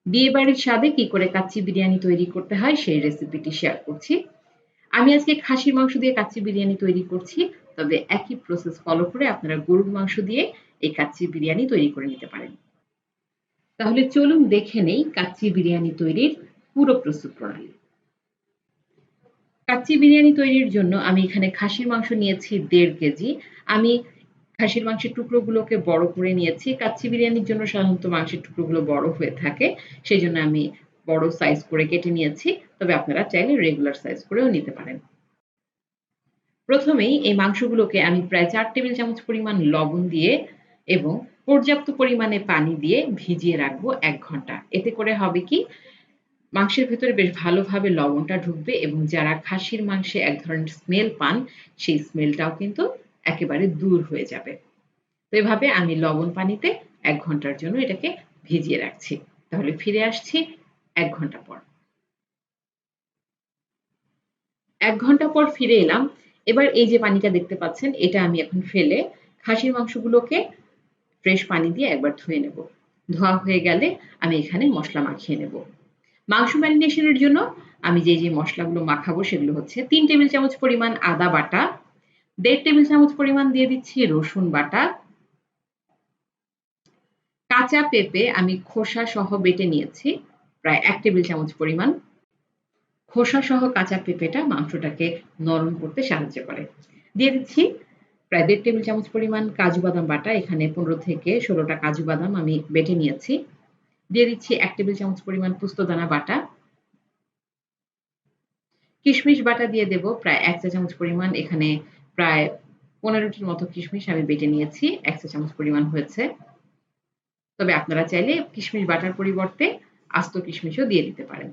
বিয়েবাড়ির স্বাদে কি করে কাচ্চি বিরিয়ানি তৈরি করতে হয় সেই রেসিপিটি শেয়ার করছি। আমি আজকে খাসির মাংস দিয়ে কাচ্চি বিরিয়ানি তৈরি করছি। তবে একই প্রসেস ফলো করে আপনারা গরুর মাংস দিয়ে এই কাচ্চি বিরিয়ানি তৈরি করে নিতে পারেন। তাহলে চলুন দেখে নেই কাচ্চি বিরিয়ানি তৈরির পুরো প্রস্তুত প্রণালী। কাচ্চি বিরিয়ানি তৈরির জন্য আমি এখানে খাসির মাংস নিয়েছি ১.৫ কেজি। আমি খাসির মাংসের টুকরোগুলোকে বড় করে নিয়েছি। কাচ্চি বিরিয়ানির জন্য সাধারণত মাংসের টুকরোগুলো বড় হয়ে থাকে। সেজন্য আমি বড় সাইজ করে কেটে নিয়েছি। তবে আপনারা চাইলে রেগুলার সাইজ করেও নিতে পারেন। প্রথমেই এই মাংসগুলোকে আমি প্রায় ৪ টেবিল চামচ পরিমাণ লবণ দিয়ে এবং পর্যাপ্ত পরিমাণে পানি দিয়ে ভিজিয়ে রাখবো ১ ঘন্টা। এতে করে হবে কি মাংসের ভেতরে বেশ ভালোভাবে লবণটা ঢুকবে এবং যারা খাসির মাংসে এক ধরনের স্মেল পান, সেই স্মেলটাও কিন্তু একেবারে দূর হয়ে যাবে। তো এভাবে আমি লবণ পানিতে ১ ঘন্টার জন্য এটাকে ভিজিয়ে রাখছি। তাহলে ফিরে আসছি ১ ঘন্টা পর। ১ ঘন্টা পর ফিরে এলাম। এবার এই যে পানিটা দেখতে পাচ্ছেন, এটা আমি এখন ফেলে খাসির মাংসগুলোকে ফ্রেশ পানি দিয়ে একবার ধুয়ে নেব। ধোয়া হয়ে গেলে আমি এখানে মসলা মাখিয়ে নেব। মাংস ম্যারিনেশনের জন্য আমি যে মসলাগুলো মাখাবো সেগুলো হচ্ছে ৩ টেবিল চামচ পরিমাণ আদা বাটা, ১.৫ টেবিল চামচ পরিমাণ দিয়ে দিচ্ছি রসুন বাটা, কাঁচা পেঁপে আমি খোসা সহ বেটে নিয়েছি প্রায় ১ টেবিল চামচ পরিমাণ। খোসা সহ কাঁচা পেঁপেটা মাংসটাকে নরম করতে সাহায্য করে। দিয়ে দিচ্ছি প্রায় ১.৫ টেবিল চামচ পরিমাণ কাজু বাদাম বাটা। এখানে ১৫ থেকে ১৬ টা কাজু বাদাম আমি বেটে নিয়েছি। দিয়ে দিচ্ছি ১ টেবিল চামচ পরিমাণ পোস্তদানা বাটা। কিশমিশ বাটা দিয়ে দেব প্রায় ১ চা চামচ পরিমাণ। এখানে প্রায় ১৫ টির মতো কিশমিশ আমি বেটে নিয়েছি। ১ চা চামচ পরিমাণ হয়েছে। তবে আপনারা চাইলে কিশমিশ বাটার পরিবর্তে আস্ত কিশমিশও দিয়ে দিতে পারেন।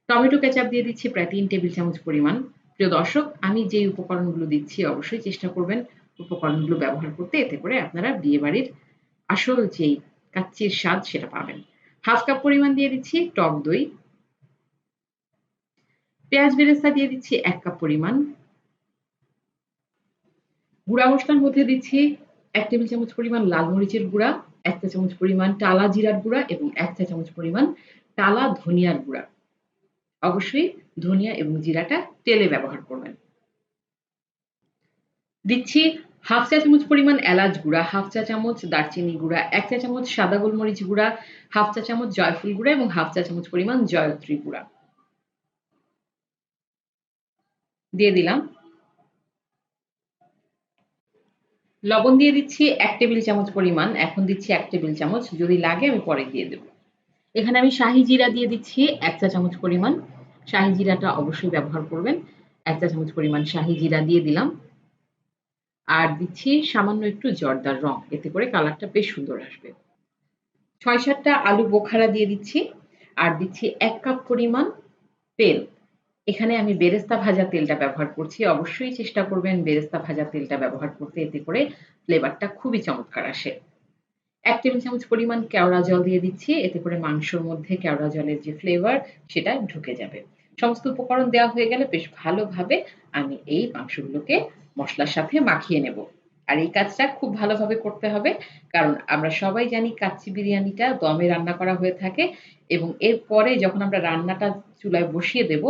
টমেটো কেচাপ দিয়ে দিচ্ছি প্রায় ৩ টেবিল চামচ পরিমাণ। প্রিয় দর্শক, আমি যেই উপকরণগুলো দিচ্ছি অবশ্যই চেষ্টা করবেন উপকরণগুলো ব্যবহার করতে। এতে করে আপনারা বিয়েবাড়ির আসল যেই কাচ্চির স্বাদ সেটা পাবেন। ১/২ কাপ পরিমাণ দিয়ে দিচ্ছি টক দই। পেঁয়াজ বেরেস্তা দিয়ে দিচ্ছি ১ কাপ পরিমাণ। গুঁড়া মসলার মধ্যে দিচ্ছি ১ টেবিল চামচ পরিমাণ লাল মরিচের গুঁড়া, ১ চা চামচ পরিমাণ টালা জিরার গুঁড়া এবং ১ চা চামচ পরিমাণ টালা ধনিয়ার গুঁড়া। অবশ্যই ধনিয়া এবং জিরাটা তেলে ব্যবহার করবেন। দিচ্ছি ১/২ চা চামচ পরিমাণ এলাচ গুঁড়া, ১/২ চা চামচ দারচিনি গুঁড়া, ১ চা চামচ সাদা গোলমরিচ গুঁড়া, ১/২ চা চামচ জয়ফল গুঁড়া এবং ১/২ চা চামচ পরিমাণ জয়ত্রী গুঁড়া। দিয়ে দিলাম। লবণ দিয়ে দিচ্ছি ১ টেবিল চামচ পরিমাণ। এখন দিচ্ছি ১ টেবিল চামচ। যদি লাগে আমি পরে দিয়ে দেব। এখানে আমি শাহি জিরা দিয়ে দিচ্ছি ১ চা চামচ পরিমাণ। শাহি জিরাটা অবশ্যই ব্যবহার করবেন। ১ চা চামচ পরিমাণ শাহি জিরা দিয়ে দিলাম। আর দিচ্ছি সামান্য একটু জর্দার রং। এতে করে কালারটা বেশ সুন্দর আসবে। ৬-৭ টা আলু বোখারা দিয়ে দিচ্ছি। আর দিচ্ছি ১ কাপ পরিমাণ তেল। এখানে আমি বেরেস্তা ভাজা তেলটা ব্যবহার করছি। অবশ্যই চেষ্টা করবেন বেরেস্তা ভাজা তেলটা ব্যবহার করতে। এতে করে ফ্লেভারটা খুবই চমৎকার আসে। ১ টেবিল চামচ পরিমাণ কেওড়া জল দিয়ে দিচ্ছি। এতে করে মাংসর মধ্যে কেওড়া জলের যে ফ্লেভার সেটা ঢুকে যাবে। সমস্ত উপকরণ দেওয়া হয়ে গেলে বেশ ভালোভাবে আমি এই মাংসগুলোকে মসলার সাথে মাখিয়ে নেব। আর এই কাজটা খুব ভালোভাবে করতে হবে। কারণ আমরা সবাই জানি কাচ্চি বিরিয়ানিটা দমে রান্না করা হয়ে থাকে এবং এরপরে যখন আমরা রান্নাটা চুলায় বসিয়ে দেব,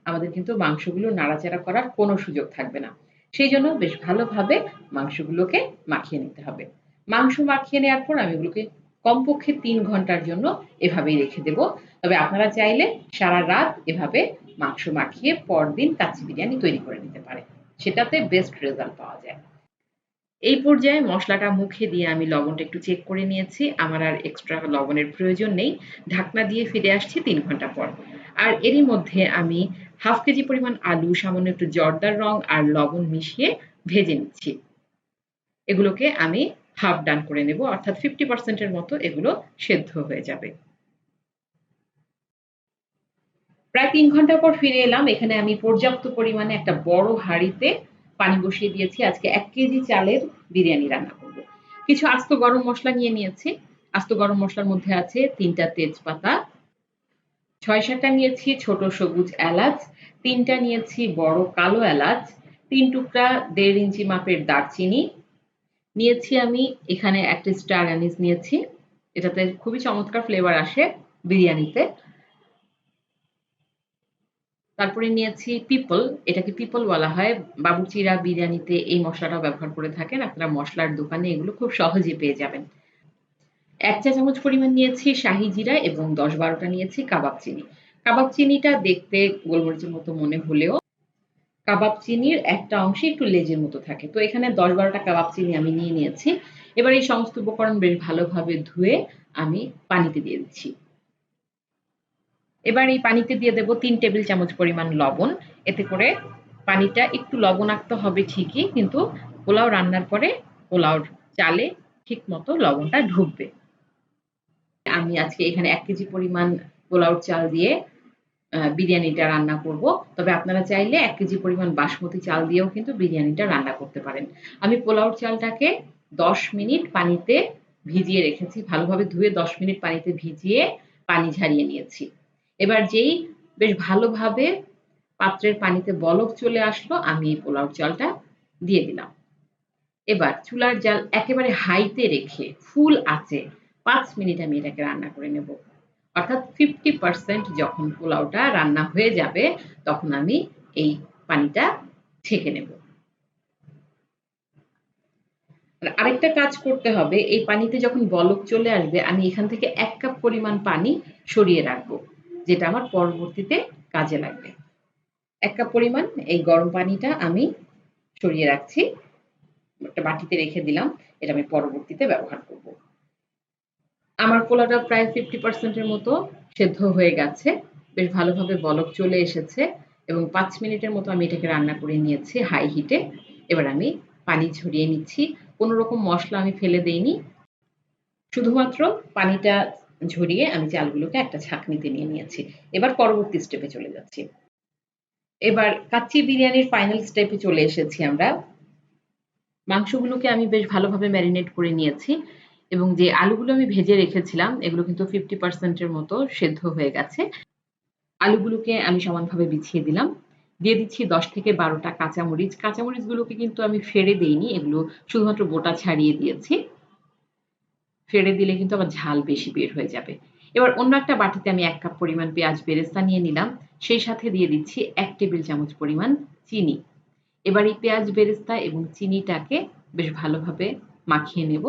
আমাদের কিন্তু মাংসগুলো নাড়াচাড়া করার কোনো সুযোগ থাকবে না। সেইজন্য বেশ ভালোভাবে মাংসগুলোকে মাখিয়ে নিতে হবে। মাংস মাখিয়ে নেওয়ার পর আমি এগুলোকে কমপক্ষে ৩ ঘন্টার জন্য এভাবেই রেখে দেব। তবে আপনারা চাইলে সারারাত এভাবে মাংস মাখিয়ে পরদিন কাচ্চি বিরিয়ানি তৈরি করে নিতে পারেন। সেটাতে বেস্ট রেজাল্ট পাওয়া যায়। এই পর্যায়ে মসলাটা মুখে দিয়ে আমি লবণটা একটু চেক করে নিয়েছি। আমার আর এক্সট্রা লবণের প্রয়োজন নেই। ঢাকনা দিয়ে ফিরে আসছি ৩ ঘন্টা পর। আর এরই মধ্যে আমি ১/২ কেজি পরিমাণ আলু, সামান্য একটু জর্দার রং আর লবণ মিশিয়ে ভেজে নিচ্ছি। এগুলোকে আমি হাফ ডান করে নেব, অর্থাৎ 50% এর মতো এগুলো সেদ্ধ হয়ে যাবে। প্রায় ৩ ঘন্টা পর ফিরে এলাম। এখানে আমি পর্যাপ্ত পরিমাণে একটা বড় হাঁড়িতে পানি বসিয়ে দিয়েছি। আজকে ১ কেজি চালের বিরিয়ানি রান্না করব। কিছু আস্ত গরম মসলা নিয়ে নিয়েছি। আস্ত গরম মসলার মধ্যে আছে ৩ টা তেজপাতা, ৬-৭ টা নিয়েছি ছোট সবুজ এলাচ, ৩ টা নিয়েছি বড় কালো এলাচ, ৩ টুকরা ১.৫ ইঞ্চি মাপের দারচিনি, নিয়েছি আমি এখানে একটা স্টার অ্যানিস নিয়েছি। এটাতে খুবই চমৎকার ফ্লেভার আসে। বিরিয়ানিতে। তারপরে নিয়েছি পিপল, এটাকে পিপল বলা হয়। বাবুর্চিরা বিরিয়ানিতে এই মসলাটাও ব্যবহার করে থাকেন। আপনারা মসলার দোকানে এগুলো খুব সহজেই পেয়ে যাবেন। ১ চা চামচ পরিমাণ নিয়েছি শাহি জিরা এবং ১০-১২ টা নিয়েছি কাবাব চিনি। কাবাব চিনিটা দেখতে গোলমরিচের মতো মনে হলেও কাবাব চিনির একটা অংশে একটু লেজের মতো থাকে। তো এখানে ১০-১২ টা কাবাব চিনি আমি নিয়ে নিয়েছি। এবার এই সমস্ত উপকরণ বেশ ভালোভাবে ধুয়ে আমি পানিতে দিয়ে দিচ্ছি। এবার এই পানিতে দিয়ে দেব ৩ টেবিল চামচ পরিমাণ লবণ। এতে করে পানিটা একটু লবণাক্ত হবে ঠিকই, কিন্তু পোলাও রান্নার পরে পোলাওর চালে ঠিকমতো লবণটা ঢুকবে। আমি আজকে এখানে ১ কেজি পরিমাণ পোলাওর চাল দিয়ে বিরিয়ানিটা রান্না করব। তবে আপনারা চাইলে ১ কেজি পরিমাণ বাসমতি চাল দিয়েও কিন্তু বিরিয়ানিটা রান্না করতে পারেন। আমি পোলাওর চালটাকে ১০ মিনিট পানিতে ভিজিয়ে রেখেছি। ভালোভাবে ধুয়ে ১০ মিনিট পানিতে ভিজিয়ে পানি ঝারিয়ে নিয়েছি। এবার যেই বেশ ভালোভাবে পাত্রের পানিতে বলক চলে আসলো, আমি এই পোলাওর চালটা দিয়ে দিলাম। এবার চুলার জাল একেবারে হাইতে রেখে ফুল আঁচে ৫ মিনিট আমি এটাকে রান্না করে নেব। অর্থাৎ 50% যখন পোলাওটা রান্না হয়ে যাবে, তখন আমি এই পানিটা ছেঁকে নেব। আর আরেকটা কাজ করতে হবে, এই পানিতে যখন বলক চলে আসবে, আমি এখান থেকে ১ কাপ পরিমাণ পানি সরিয়ে রাখবো, যেটা আমার পরবর্তীতে কাজে লাগবে। ১ কাপ পরিমাণ এই গরম পানিটা আমি সরিয়ে রাখছি। একটা বাটিতে রেখে দিলাম। এটা আমি পরবর্তীতে ব্যবহার করব। আমার পোলাওটা প্রায় 50% এর মতো সেদ্ধ হয়ে গেছে। বেশ ভালোভাবে বলক চলে এসেছে এবং ৫ মিনিটের মতো আমি এটাকে রান্না করে নিয়েছি হাই হিটে। এবার আমি পানি ঝরিয়ে নিচ্ছি। কোন রকম মসলা আমি ফেলে দেইনি। শুধুমাত্র পানিটা ঝরিয়ে আমি চালগুলোকে একটা ছাঁকনিতে নিয়ে নিয়েছি। এবার পরবর্তী স্টেপে চলে যাচ্ছি। এবার কাচ্চি বিরিয়ানির ফাইনাল স্টেপে চলে এসেছি আমরা। মাংসগুলোকে আমি বেশ ভালোভাবে ম্যারিনেট করে নিয়েছি এবং যে আলুগুলো আমি ভেজে রেখেছিলাম, এগুলো কিন্তু 50% এর মতো সেদ্ধ হয়ে গেছে। আলুগুলোকে আমি সমানভাবে বিছিয়ে দিলাম। দিয়ে দিচ্ছি ১০ থেকে ১২ টা কাঁচামরিচ। কাঁচামরিচগুলোকে কিন্তু আমি ফেড়ে দেইনি। এগুলো শুধুমাত্র বোটা ছাড়িয়ে দিয়েছি। ফেড়ে দিলে কিন্তু আবার ঝাল বেশি বের হয়ে যাবে। এবার অন্য একটা বাটিতে আমি ১ কাপ পরিমাণ পেঁয়াজ বেরেস্তা নিয়ে নিলাম। সেই সাথে দিয়ে দিচ্ছি ১ টেবিল চামচ পরিমাণ চিনি। এবার এই পেঁয়াজ বেরেস্তা এবং চিনিটাকে বেশ ভালোভাবে মাখিয়ে নেব।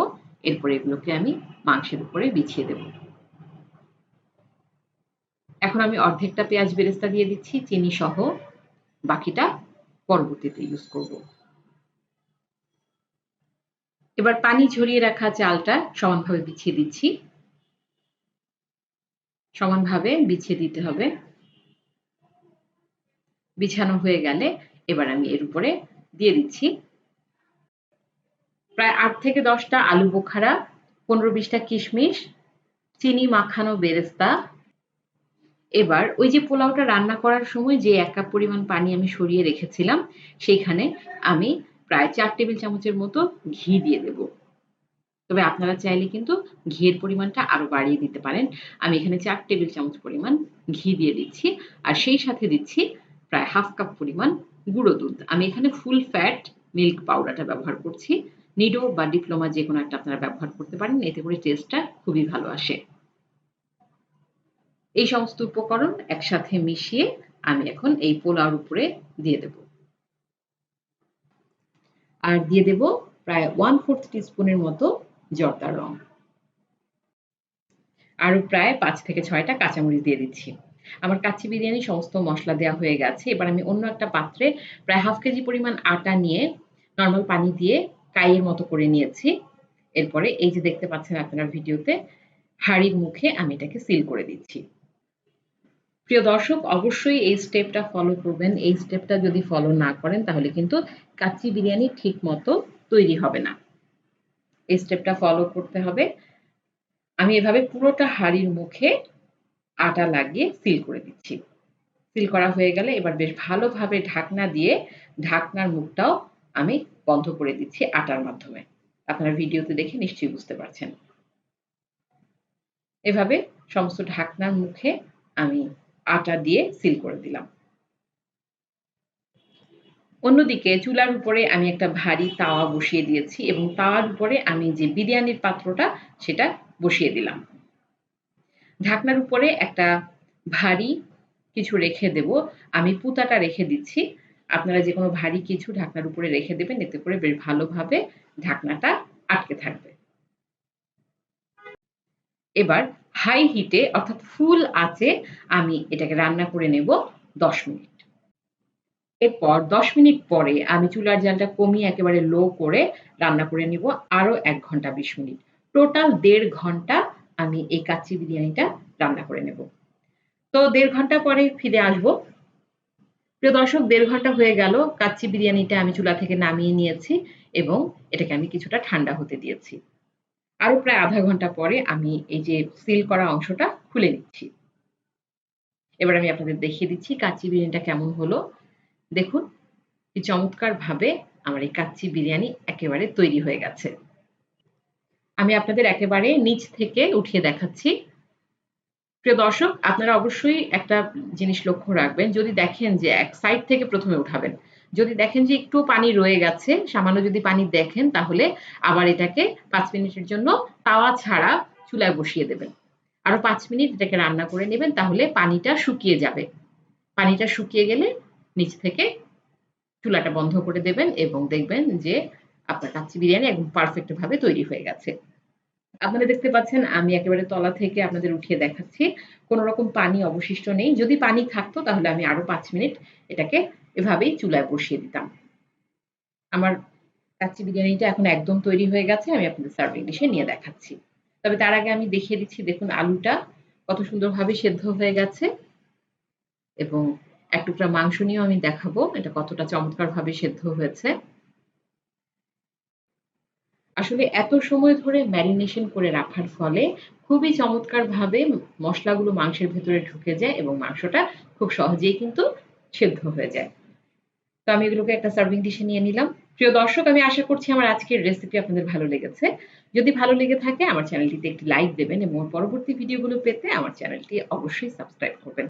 এরপর এগুলোকে আমি মাংসের উপরে বিছিয়ে দেব। এখন আমি অর্ধেকটা পেঁয়াজ বেরেস্তা দিয়ে দিচ্ছি চিনি সহ। বাকিটা পরবর্তীতে ইউজ করব। এবার পানি ঝরিয়ে রাখা চালটা সমানভাবে বিছিয়ে দিচ্ছি। সমানভাবে বিছিয়ে দিতে হবে। বিছানো হয়ে গেলে এবার আমি এর উপরে দিয়ে দিচ্ছি প্রায় ৮ থেকে ১০ টা আলু বোখারা, ১৫-২০ টা কিশমিশ, চিনি মাখানো বেরেস্তা। এবার ওই যে পোলাওটা রান্না করার সময় যে ১ কাপ পরিমাণ পানি আমি সরিয়ে রেখেছিলাম, সেইখানে আমি প্রায় ৪ টেবিল চামচের মতো ঘি দিয়ে দেব। তবে আপনারা চাইলে কিন্তু ঘিয়ের পরিমাণটা আরো বাড়িয়ে দিতে পারেন। আমি এখানে ৪ টেবিল চামচ পরিমাণ ঘি দিয়ে দিচ্ছি। আর সেই সাথে দিচ্ছি প্রায় ১/২ কাপ পরিমাণ গুঁড়ো দুধ। আমি এখানে ফুল ফ্যাট মিল্ক পাউডারটা ব্যবহার করছি। নিডো বা ডিপ্লোমা যেকোনো একটা আপনারা ব্যবহার করতে পারেন। এতে করে টেস্টটা খুবই ভালো আসে। এই সমস্ত উপকরণ একসাথে মিশিয়ে আমি এখন এই পোলাওর উপরে দিয়ে দেব। আর দিয়ে দেব প্রায় 1/4 টিস্পুনের মতো জর্দার রং। আরো প্রায় ৫ থেকে ৬ টা কাঁচামরিচ দিয়ে দিচ্ছি। আমার কাচ্চি বিরিয়ানি সমস্ত মসলা দেওয়া হয়ে গেছে। এবার আমি অন্য একটা পাত্রে প্রায় 1/2 কেজি পরিমাণ আটা নিয়ে নরমাল পানি দিয়ে কাইয়ের মতো করে নিয়েছি। এরপরে এই যে দেখতে পাচ্ছেন আপনারা ভিডিওতে, হাঁড়ির মুখে আমি এটাকে সিল করে দিচ্ছি। প্রিয় দর্শক, অবশ্যই এই স্টেপটা ফলো করবেন। এই স্টেপটা যদি ফলো না করেন তাহলে কিন্তু কাচ্চি বিরিয়ানি ঠিক মতো তৈরি হবে না। এই স্টেপটা ফলো করতে হবে। আমি এভাবে পুরোটা হাঁড়ির মুখে আটা লাগিয়ে সিল করে দিচ্ছি। সিল করা হয়ে গেলে এবার বেশ ভালোভাবে ঢাকনা দিয়ে ঢাকনার মুখটাও আমি বন্ধ করে দিচ্ছি আটার মাধ্যমে। আপনারা ভিডিওতে দেখে নিশ্চয়ই বুঝতে পারছেন। এভাবে সমস্ত ঢাকনার মুখে আমি আটা দিয়ে সিল করে দিলাম। অন্যদিকে চুলার উপরে আমি একটা ভারী তাওয়া বসিয়ে দিয়েছি এবং তাওয়ার উপরে আমি যে বিরিয়ানির পাত্রটা সেটা বসিয়ে দিলাম। ঢাকনার উপরে একটা ভারী কিছু রেখে দেব। আমি পুঁতাটা রেখে দিচ্ছি। আপনারা যেকোনো ভারী কিছু ঢাকনার উপরে রেখে দেবেন। এতে করে বেশ ভালোভাবে ঢাকনাটা আটকে থাকবে। এবার হাই হিটে অর্থাৎ ফুল আঁচে আমি এটাকে রান্না করে নেব ১০ মিনিট। এরপর ১০ মিনিট পরে আমি চুলার জালটা কমিয়ে একেবারে লো করে রান্না করে নিব আরো ১ ঘন্টা ২০ মিনিট। টোটাল ১.৫ ঘন্টা আমি এই কাচ্চি বিরিয়ানিটা রান্না করে নেব। তো ১.৫ ঘন্টা পরে ফিরে আসব। প্রিয় দর্শক, ১.৫ ঘন্টা হয়ে গেল। কাচ্চি বিরিয়ানিটা আমি চুলা থেকে নামিয়ে নিয়েছি এবং এটাকে আমি কিছুটা ঠান্ডা হতে দিয়েছি। আরো প্রায় ০.৫ ঘন্টা পরে আমি এই যে সিল করা অংশটা খুলে নিচ্ছি। এবার আমি আপনাদের দেখিয়ে দিচ্ছি কাচ্চি বিরিয়ানিটা কেমন হলো। দেখুন কি চমৎকারভাবে আমার এই কাচ্চি বিরিয়ানি একেবারে তৈরি হয়ে গেছে। আমি আপনাদের একেবারে নিচ থেকে উঠিয়ে দেখাচ্ছি। প্রিয় দর্শক, আপনারা অবশ্যই একটা জিনিস লক্ষ্য রাখবেন। যদি দেখেন যে এক সাইড থেকে ১ম এ উঠাবেন। যদি দেখেন যে একটুও পানি রয়ে গেছে, সামান্য যদি পানি দেখেন তাহলে আবার এটাকে ৫ মিনিটের জন্য তাওয়া ছাড়া চুলায় বসিয়ে দেবেন। আরো ৫ মিনিট এটাকে রান্না করে নেবেন, তাহলে পানিটা শুকিয়ে যাবে। পানিটা শুকিয়ে গেলে নিচ থেকে চুলাটা বন্ধ করে দেবেন এবং দেখবেন যে আপনার কাচ্চি বিরিয়ানি একদম পারফেক্ট ভাবে তৈরি হয়ে গেছে। আপনারা দেখতে পাচ্ছেন আমি একেবারে তলা থেকে আপনাদের উঠিয়ে দেখাচ্ছি। কোন রকম পানি অবশিষ্ট নেই। যদি পানি থাকতো তাহলে আমি আরো ৫ মিনিট এটাকে এভাবেই চুলায় বসিয়ে দিতাম। আমার কাচ্চি বিরিয়ানিটা এখন একদম তৈরি হয়ে গেছে। আমি আপনাদের সার্ভিং ডিশে নিয়ে দেখাচ্ছি। তবে তার আগে আমি দেখিয়ে দিচ্ছি, দেখুন আলুটা কত সুন্দরভাবে সেদ্ধ হয়ে গেছে এবং এক টুকরা মাংস নিয়েও আমি দেখাবো এটা কতটা চমৎকারভাবে সেদ্ধ হয়েছে। আসলে এত সময় ধরে ম্যারিনেশন করে রাখার ফলে খুবই চমৎকারভাবে মসলাগুলো মাংসের ভেতরে ঢুকে যায় এবং মাংসটা খুব সহজেই কিন্তু সেদ্ধ হয়ে যায়। তো আমি এগুলোকে একটা সার্ভিং ডিশে নিয়ে নিলাম। প্রিয় দর্শক, আমি আশা করছি আমার আজকের রেসিপি আপনাদের ভালো লেগেছে। যদি ভালো লেগে থাকে আমার চ্যানেলটিতে একটি লাইক দেবেন এবং পরবর্তী ভিডিওগুলো পেতে আমার চ্যানেলটি অবশ্যই সাবস্ক্রাইব করবেন।